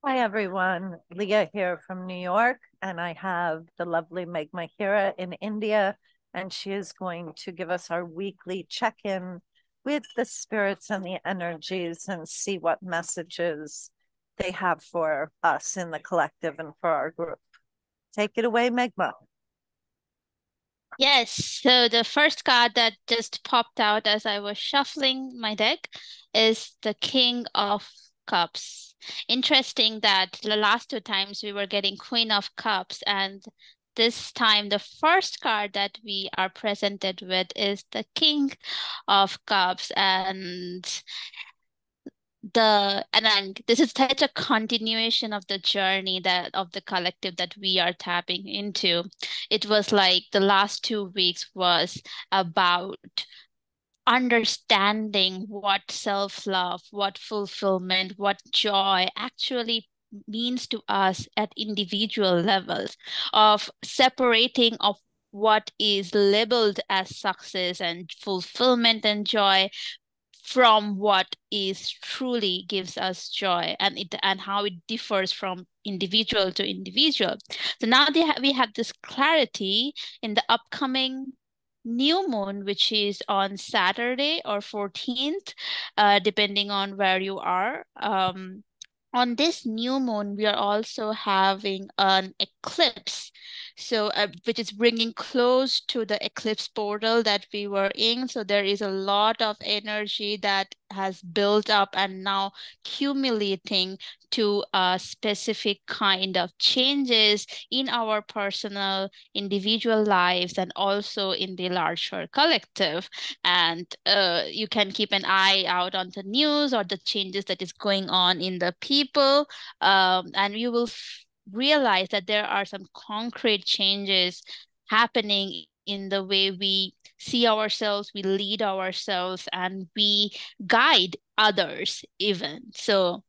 Hi, everyone. Leah here from New York, and I have the lovely Meghma here in India, and she is going to give us our weekly check-in with the spirits and the energies and see what messages they have for us in the collective and for our group. Take it away, Meghma. Yes, so the first card that just popped out as I was shuffling my deck is the King of Cups. Interesting that the last two times we were getting Queen of Cups, and this time the first card that we are presented with is the King of Cups. And then this is such a continuation of the journey that of the collective that we are tapping into. It was like the last 2 weeks was about understanding what self-love, what fulfillment, what joy actually means to us at individual levels, of separating of what is labeled as success and fulfillment and joy from what is truly gives us joy, and how it differs from individual to individual. So now we have this clarity in the upcoming new moon, which is on Saturday or 14th, depending on where you are. On this new moon, we are also having an eclipse. So, which is bringing close to the eclipse portal that we were in. So there is a lot of energy that has built up and now accumulating to a specific kind of changes in our personal individual lives and also in the larger collective. And you can keep an eye out on the news or the changes that is going on in the people, and you will realize that there are some concrete changes happening in the way we see ourselves, we lead ourselves, and we guide others even. So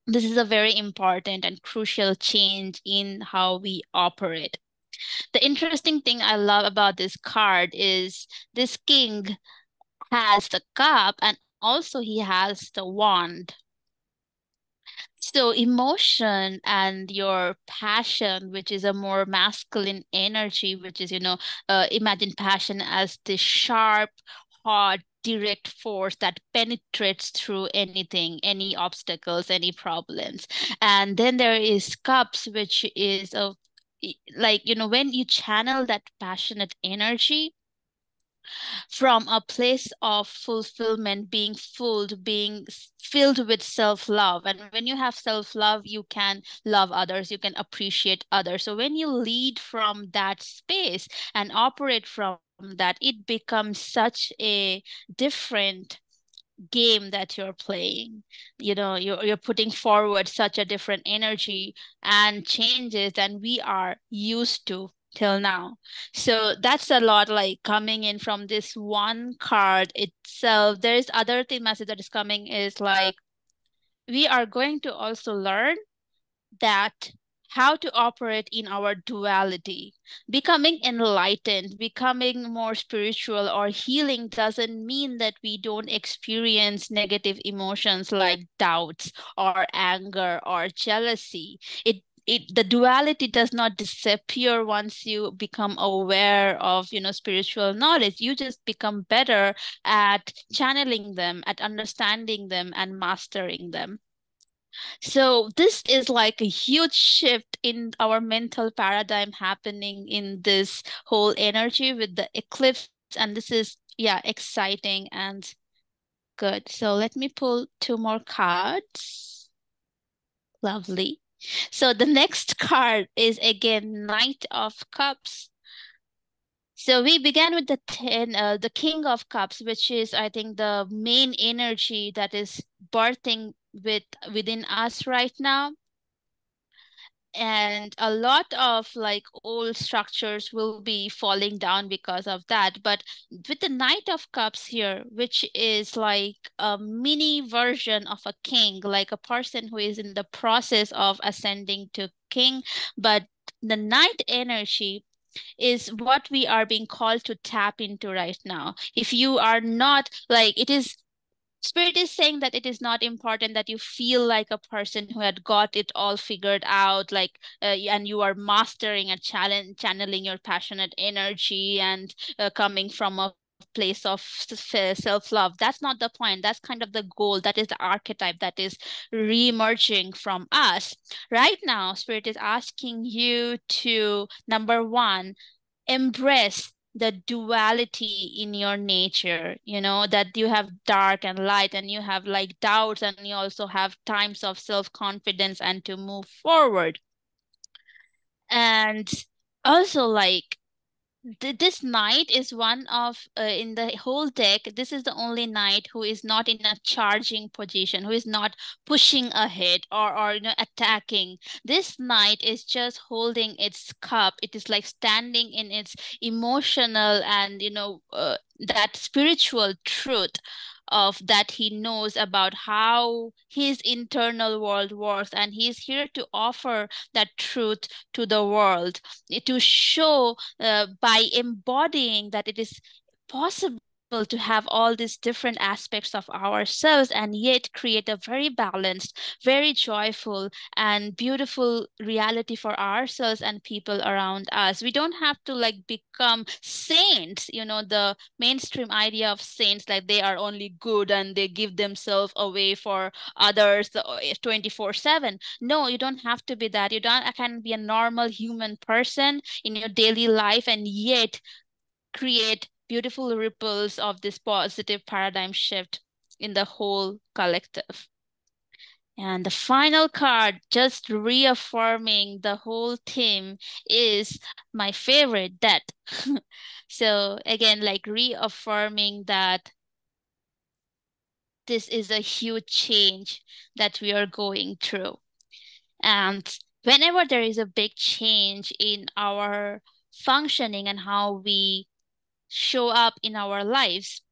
this is a very important and crucial change in how we operate. The interesting thing I love about this card is this king has the cup and also he has the wand. So emotion and your passion, which is a more masculine energy, which is, imagine passion as the sharp, hard, direct force that penetrates through anything, any obstacles, any problems. And then there is cups, which is like, when you channel that passionate energy from a place of fulfillment, being filled with self-love. And when you have self-love, you can love others, you can appreciate others. So when you lead from that space and operate from that, it becomes such a different game that you're playing. You're putting forward such a different energy and changes than we are used to till now. So that's a lot like coming in from this one card itself. There is other thing message that is coming is like we are going to also learn that how to operate in our duality. Becoming enlightened, becoming more spiritual or healing doesn't mean that we don't experience negative emotions like doubts or anger or jealousy. The duality does not disappear once you become aware of spiritual knowledge. You just become better at channeling them, at understanding them and mastering them. So this is like a huge shift in our mental paradigm happening in this whole energy with the eclipse. And this is, yeah, exciting and good. So let me pull two more cards. Lovely. So the next card is again Knight of Cups. So we began with the King of Cups, which is, I think, the main energy that is birthing within us right now. And a lot of like old structures will be falling down because of that. But with the Knight of Cups here, which is like a mini version of a king, like a person who is in the process of ascending to king, but the knight energy is what we are being called to tap into right now. If you are not like, it is Spirit is saying that it is not important that you feel like a person who had got it all figured out, like, and you are mastering a challenge, channeling your passionate energy and coming from a place of self-love. That's not the point. That's kind of the goal. That is the archetype that is re-emerging from us. Right now, Spirit is asking you to, number one, embrace the duality in your nature, that you have dark and light, and you have like doubts, and you also have times of self-confidence and to move forward. And also, like, this knight is one of, in the whole deck, this is the only knight who is not in a charging position, who is not pushing ahead or attacking. This knight is just holding its cup. It is like standing in its emotional and that spiritual truth of that he knows about how his internal world works, and he's here to offer that truth to the world, to show, by embodying that it is possible to have all these different aspects of ourselves and yet create a very balanced, very joyful, and beautiful reality for ourselves and people around us. We don't have to like become saints, the mainstream idea of saints, like they are only good and they give themselves away for others 24/7. No, you don't have to be that. You don't can be a normal human person in your daily life and yet create beautiful ripples of this positive paradigm shift in the whole collective. And the final card, just reaffirming the whole theme, is my favorite, death. So again, like reaffirming that this is a huge change that we are going through. And whenever there is a big change in our functioning and how we show up in our lives,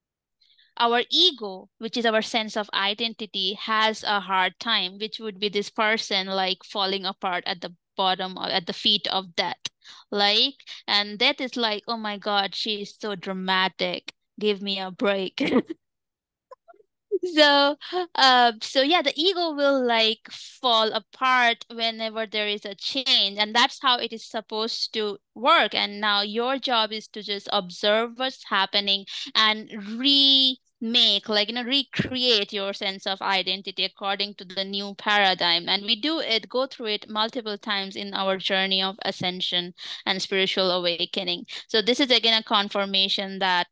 our ego, which is our sense of identity, has a hard time, which would be this person like falling apart at the bottom or at the feet of death. Like, and death is like, oh my God, she is so dramatic. Give me a break. So, so yeah, the ego will like fall apart whenever there is a change, and that's how it is supposed to work. And now your job is to just observe what's happening and remake, like, recreate your sense of identity according to the new paradigm. And we go through it multiple times in our journey of ascension and spiritual awakening. So this is again a confirmation that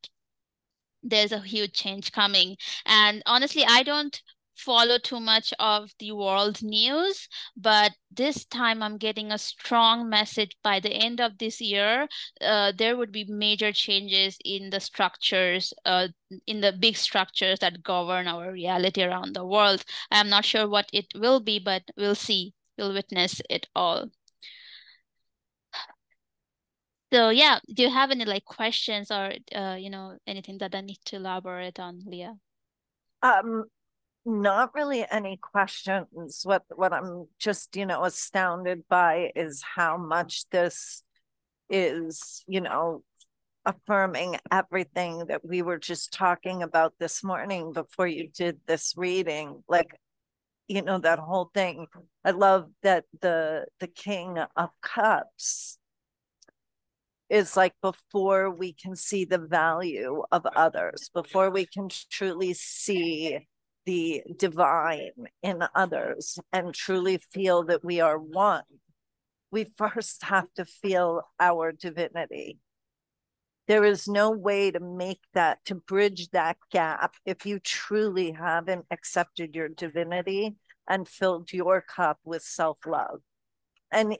there's a huge change coming. And honestly, I don't follow too much of the world news, but this time I'm getting a strong message by the end of this year. There would be major changes in the structures, in the big structures that govern our reality around the world. I'm not sure what it will be, but we'll see. We'll witness it all. So yeah, do you have any like questions or anything that I need to elaborate on, Leah? Um, Not really any questions. What I'm just, astounded by is how much this is, affirming everything that we were just talking about this morning before you did this reading. Like, that whole thing. I love that the King of Cups is like before we can see the value of others, before we can truly see the divine in others and truly feel that we are one, we first have to feel our divinity. There is no way to make that, to bridge that gap, if you truly haven't accepted your divinity and filled your cup with self love. And,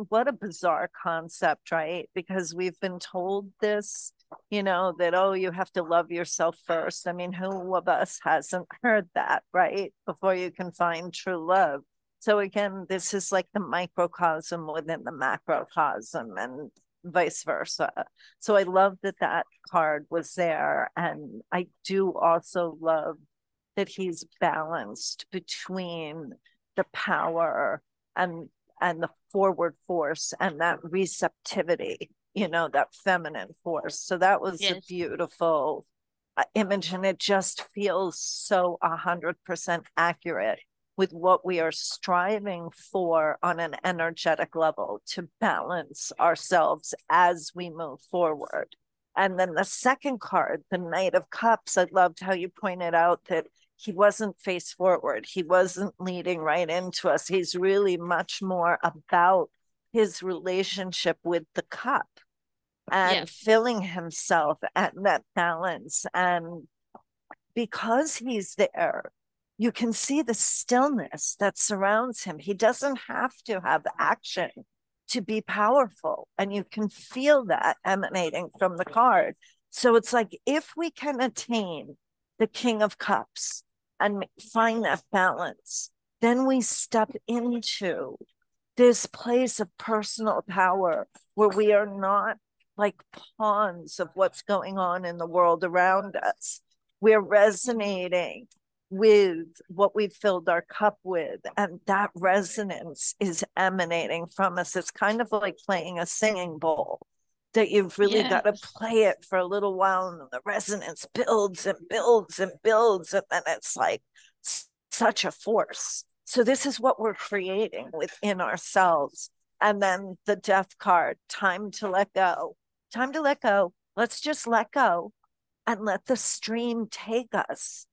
what a bizarre concept, right? Because we've been told this, that, oh, you have to love yourself first. I mean, who of us hasn't heard that, right? Before you can find true love. So, again, this is like the microcosm within the macrocosm and vice versa. So, I love that that card was there. And I do also love that he's balanced between the power and the forward force and that receptivity, that feminine force. So that was a Yes. beautiful image, and it just feels so 100% accurate with what we are striving for on an energetic level to balance ourselves as we move forward. And then the second card, the Knight of Cups, I loved how you pointed out that he wasn't face forward. He wasn't leading right into us. He's really much more about his relationship with the cup Yeah. and filling himself at that balance. And because he's there, you can see the stillness that surrounds him. He doesn't have to have action to be powerful. And you can feel that emanating from the card. So it's like if we can attain the King of Cups and find that balance, then we step into this place of personal power where we are not like pawns of what's going on in the world around us. We're resonating with what we've filled our cup with, and that resonance is emanating from us. It's kind of like playing a singing bowl that you've really Yeah. got to play it for a little while, and the resonance builds and builds and builds, and then it's like such a force. So this is what we're creating within ourselves. And then the death card, time to let go. Time to let go. Let's just let go and let the stream take us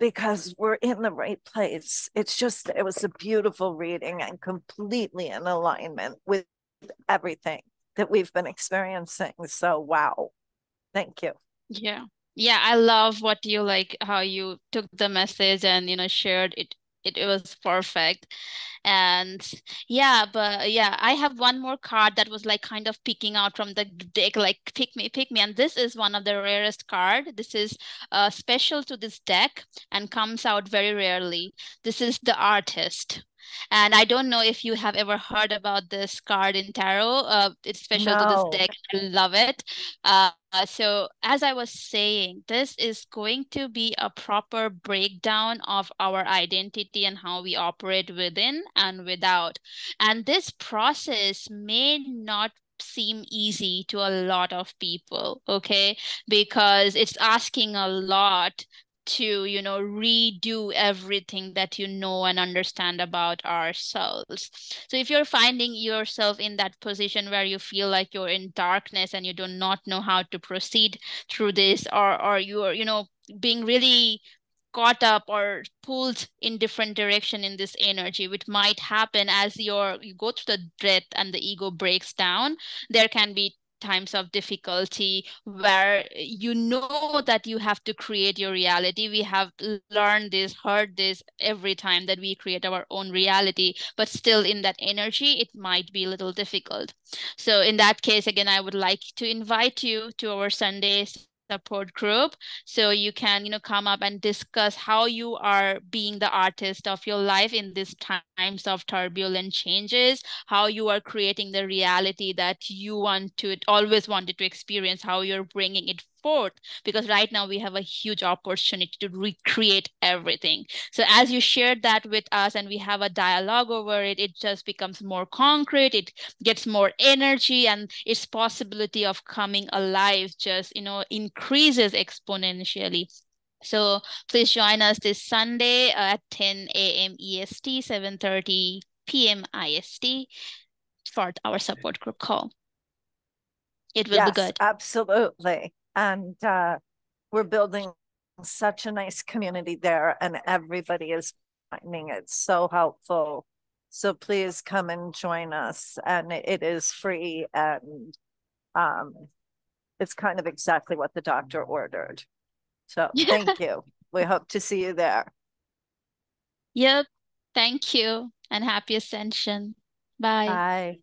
because we're in the right place. It's just, it was a beautiful reading and completely in alignment with everything that we've been experiencing. So, wow. Thank you. Yeah. Yeah, I love what you like how you took the message and shared it. It was perfect. And yeah, but yeah, I have one more card that was like kind of peeking out from the deck, like pick me. And this is one of the rarest card. This is special to this deck and comes out very rarely. This is the Artist. And I don't know if you have ever heard about this card in tarot. It's special to this No, deck. I love it. So as I was saying, this is going to be a proper breakdown of our identity and how we operate within and without. And this process may not seem easy to a lot of people, okay? Because it's asking a lot to redo everything that you know and understand about ourselves. So if you're finding yourself in that position where you feel like you're in darkness and you do not know how to proceed through this, or you're being really caught up or pulled in different direction in this energy, which might happen as you go through the breath and the ego breaks down. There can be times of difficulty where you know that you have to create your reality. We have learned this, heard this every time that we create our own reality, but still in that energy, it might be a little difficult. So in that case, again, I would like to invite you to our Sunday support group so you can come up and discuss how you are being the artist of your life in these times of turbulent changes, how you are creating the reality that you always wanted to experience, how you're bringing it forth, because right now we have a huge opportunity to recreate everything. So as you shared that with us and we have a dialogue over it, it just becomes more concrete, it gets more energy, and its possibility of coming alive just increases exponentially. So please join us this Sunday at 10 a.m. EST, 7:30 p.m. IST for our support group call. It will be yes, good. absolutely. And we're building such a nice community there, and everybody is finding it so helpful. So please come and join us. And it is free, and um, it's kind of exactly what the doctor ordered. So thank you. We hope to see you there. Yep. Thank you and happy ascension. Bye. Bye.